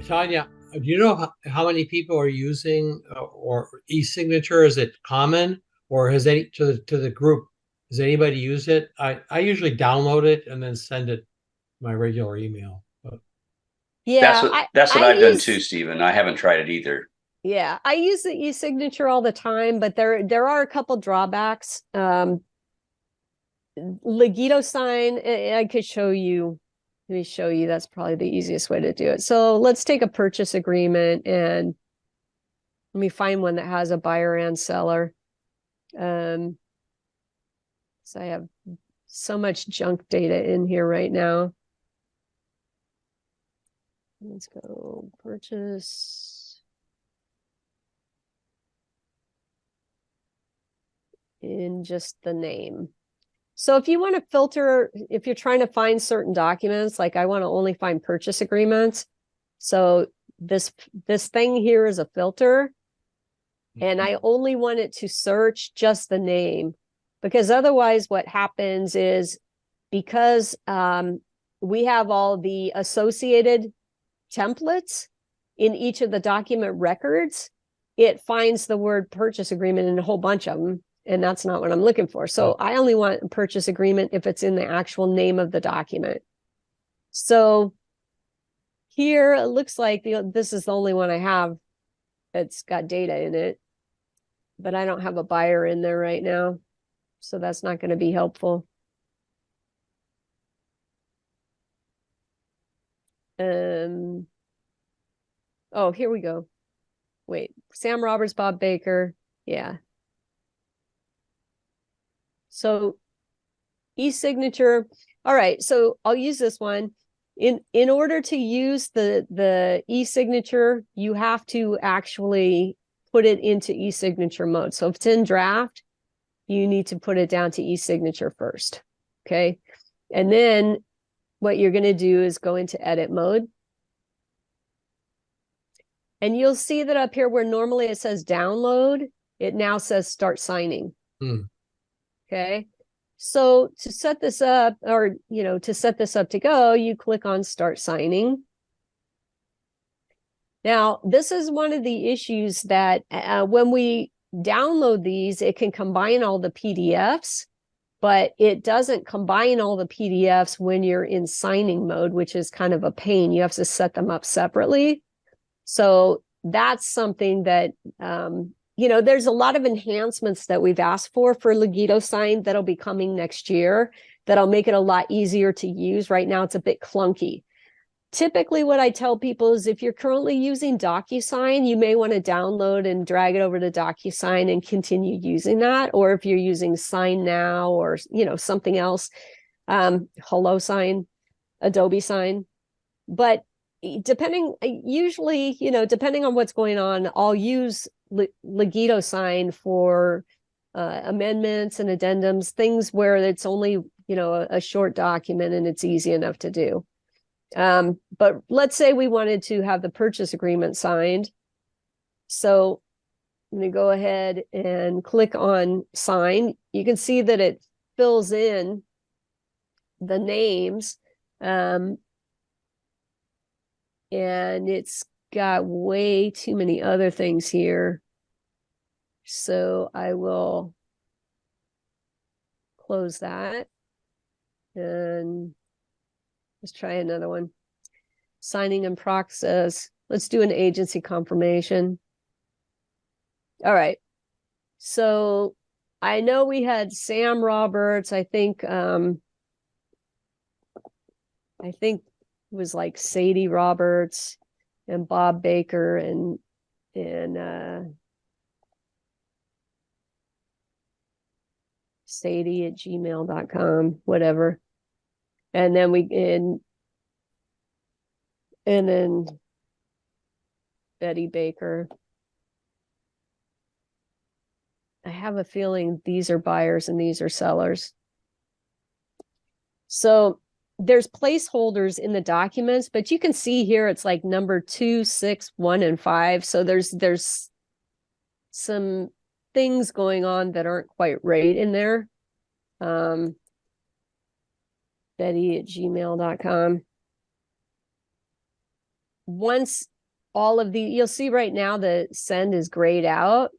Tanya, do you know how many people are using or e-signature? Is it common, or has any to the group? Does anybody use it? I usually download it and then send it my regular email. But Yeah, I That's what I I've done too, use Stephen. I haven't tried it either. yeah, I use the e-signature all the time, but there are a couple drawbacks. Legito sign, I could show you. Let me show you. That's probably the easiest way to do it. So let's take a purchase agreement and let me find one that has a buyer and seller. So I have so much junk data in here right now. Let's go purchase. In just the name. So if you want to filter, if you're trying to find certain documents, like I want to only find purchase agreements. So this thing here is a filter. And I only want it to search just the name, because otherwise what happens is, because we have all the associated templates in each of the document records, it finds the word purchase agreement in a whole bunch of them. And that's not what I'm looking for. So I only want a purchase agreement if it's in the actual name of the document. So here it looks like this is the only one I have that's got data in it, but I don't have a buyer in there right now. So that's not going to be helpful. Oh, here we go. Wait, Sam Roberts, Bob Baker. Yeah. So e-signature. All right, so I'll use this one. In order to use the e-signature, you have to actually put it into e-signature mode. So if it's in draft, you need to put it down to e-signature first. Okay. And then what you're going to do is go into edit mode. And you'll see that up here where normally it says download, it now says start signing. Okay. So to set this up, or, to set this up to go, you click on start signing. Now, this is one of the issues that when we download these, it can combine all the PDFs, but it doesn't combine all the PDFs when you're in signing mode, which is kind of a pain. You have to set them up separately. So that's something that, there's a lot of enhancements that we've asked for Legito Sign that'll be coming next year that'll make it a lot easier to use. Right now, it's a bit clunky. Typically, what I tell people is if you're currently using DocuSign, you may want to download and drag it over to DocuSign and continue using that. Or if you're using Sign Now or, something else, HelloSign, Adobe Sign. But usually, depending on what's going on, I'll use Legito Sign for amendments and addendums, things where it's only, a short document and it's easy enough to do. But let's say we wanted to have the purchase agreement signed. So I'm going to go ahead and click on sign. You can see that it fills in the names. And it's got way too many other things here. So I will close that. And let's try another one. Signing in process. Let's do an agency confirmation. All right. So I know we had Sam Roberts. I think it was like Sadie Roberts and Bob Baker and Sadie@gmail.com, whatever. And then and then Betty Baker. I have a feeling these are buyers and these are sellers. So there's placeholders in the documents, but you can see here it's like number 2, 6, 1, and 5. So there's some things going on that aren't quite right in there. Betty@gmail.com. Once all of the, you'll see right now the send is grayed out.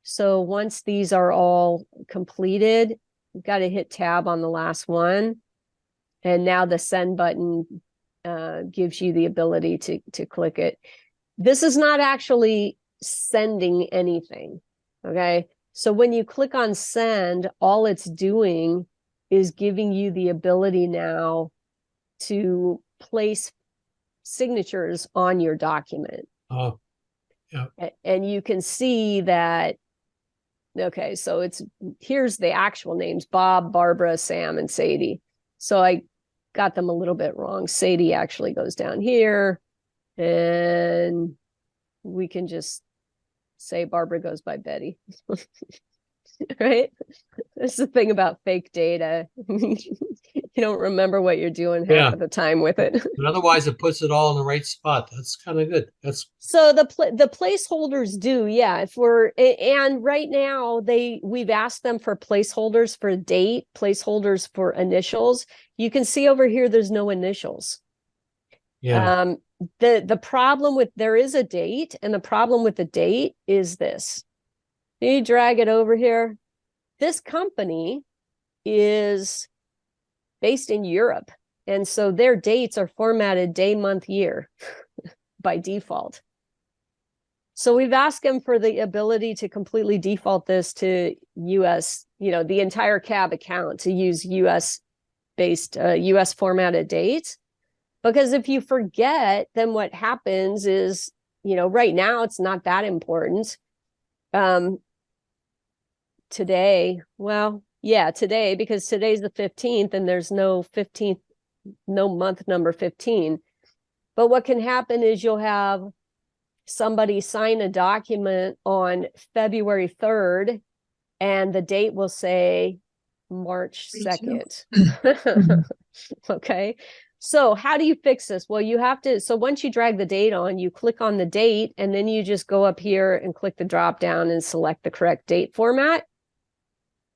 So once these are all completed, you've got to hit tab on the last one. And now the send button gives you the ability to click it. This is not actually sending anything, okay? So when you click on send, all it's doing is giving you the ability now to place signatures on your document. Oh, yeah. And you can see that, okay, so here's the actual names: Bob, Barbara, Sam, and Sadie. So I got them a little bit wrong. Sadie actually goes down here, and we can just say Barbara goes by Betty. Right? That's the thing about fake data. You don't remember what you're doing half of the time with it. But otherwise, it puts it all in the right spot. That's kind of good. That's so the placeholders do, yeah. And right now we've asked them for placeholders for date, placeholders for initials. You can see over here there's no initials. yeah. The problem with, there is a date, and the problem with the date is this. You drag it over here. This company is based in Europe, and so their dates are formatted day, month, year by default. So we've asked them for the ability to completely default this to US, the entire CAB account to use US based, US formatted dates. Because if you forget, then what happens is, right now it's not that important. Today, because today's the 15th and there's no month number 15. But what can happen is you'll have somebody sign a document on February 3rd, and the date will say March 2nd. Okay. So how do you fix this? Well, you have to, so once you drag the date on, you click on the date, and then you just go up here and click the drop down and select the correct date format.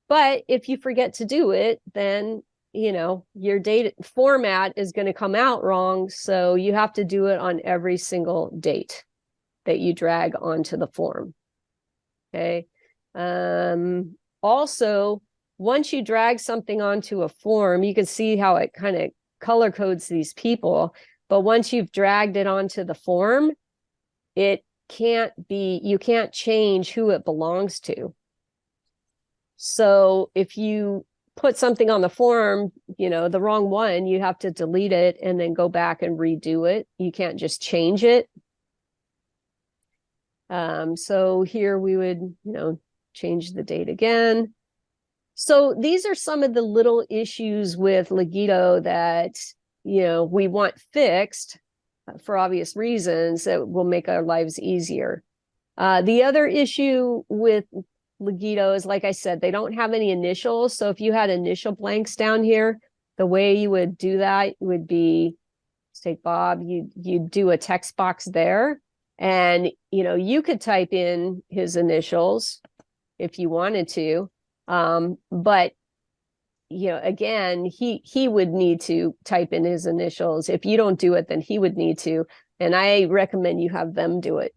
But if you forget to do it, then, your date format is going to come out wrong. So you have to do it on every single date that you drag onto the form. Okay. Also, once you drag something onto a form, you can see how it kind of color codes these people. But once you've dragged it onto the form, you can't change who it belongs to. So if you put something on the form, the wrong one, you have to delete it and then go back and redo it. You can't just change it. So here we would, change the date again. So these are some of the little issues with Legito that, we want fixed for obvious reasons that will make our lives easier. The other issue with Legito is, like I said, they don't have any initials. So if you had initial blanks down here, the way you would do that would be, say Bob, you'd do a text box there, and you could type in his initials if you wanted to, but again, he would need to type in his initials. If you don't do it, then he would need to, and I recommend you have them do it.